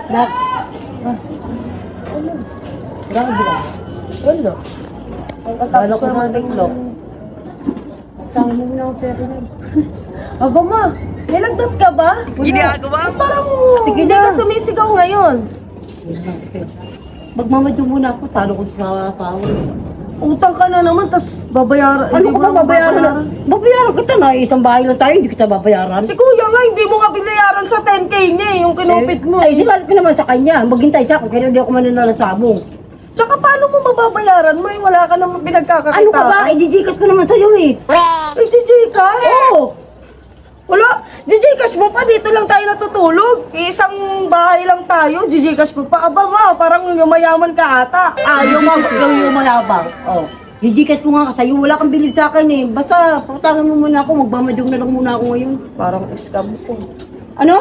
Nak. Grabe ba? Wala. Wala ko mga tiklop. Tama mo na ako pero na. Aba ma, nilagdat ka ba? Ginagawa mo? Parang hindi ka sumisigaw ngayon. Magmamadyo muna ako, talo ko sa asawa. Utang ka na naman, tas babayaran. Ano ko ba babayaran na? Babayaran kita na, isang bahay lang tayo, hindi kita babayaran. Si kuya nga, hindi mo nga binayaran sa 10K niya yung kinupit mo. Ay, silalit ko naman sa kanya, maghintay siya kung kaya hindi ako mananalasabong. Tsaka paano mo mababayaran mo? Wala ka naman pinagkakakitaan. Ano ka ba? I-Gcash ko naman sa'yo eh. I-Gcash? Oo. Wala, Gcash mo pa, dito lang tayo natutulog. Isang bahay lang tayo, Gcash mo pa. Aba nga, parang yumayaman ka ata. Ayaw mo, yumayabang. Oh. Gcash ko nga sa'yo, wala kang bilid sa akin eh. Basta, pagtangan mo muna ako, magmamadyong na lang muna ako ngayon. Parang scam ko. Ano?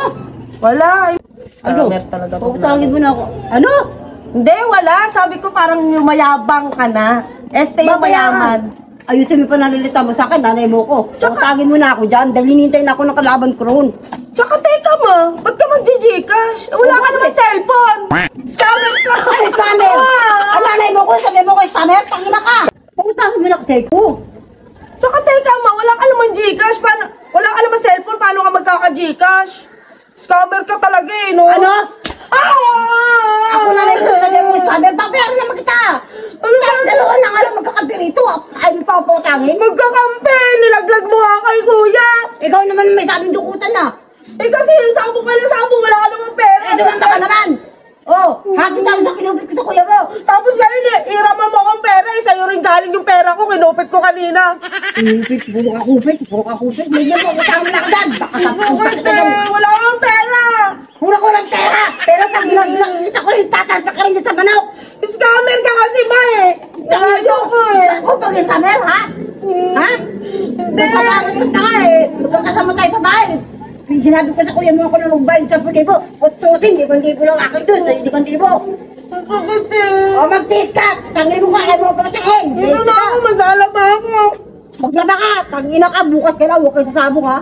Wala. Scammer talaga. Pagtangin mo na ako. Ano? Hindi, wala. Sabi ko parang yumayabang ka na. Este yung mayaman. Ayusin mo pa nalilita mo sa akin, nanay mo ko. Tawagin mo na ako dyan, dahil hinintay na ako ng kalaban ko roon. Tsaka teka ma, ba't ka mag-Gcash? Wala ka naman cellphone! Scammer ka! Ano scammer? Ang nanay mo ko, sabi mo ko, scammer, tangina ka! Pagkutangin mo na kasi ko. Tsaka teka ma, wala ka naman Gcash, wala ka naman cellphone, paano ka magkaka-Gcash? Scammer ka talaga eh, no? Ano? Ako nanay ko, sabi mo, scammer, babayaran naman kita! Dalawa na nga lang magkakampi rito. Ay, pa po tangin. Magkakampi! Nilaglag mo nga kay kuya. Ikaw naman may sabing dukutan na. Eh kasi sabo ka na sabo, wala ka naman pera. Eh, dumanda ka naman. Oh, hati tayo sa kinupit ko sa kuya mo. Tapos ngayon eh, iraman mo akong pera eh. Sa'yo rin galing yung pera ko, kinupit ko kanina. Kinupit? Puro ka kupit. May mo, kasama na ka dyan. Baka sa kupit ka dyan. Wala akong pera. Puro ko lang pera. Pero pag nakikita ko rin, tatalpa ka rin sa manok. Scammer ka kasi ba eh. Ayaw ko eh. Ako pag scammer ha? Ha? Masalamat ka nga eh. Magkakasama tayo sa bahay. Sinabi ko sa kuya mo ako na magbayad sa 10,000. Kung susin, 5,000 lang akin dun. Sa 5,000. Ang sakit eh. O mag-taste ka. Tangin mo ka, ayaw mo pagkain. Ito na ako, maglalaba ako. Maglaba ka. Tangina ka, bukas ka na. Huwag kayo sasabong ha.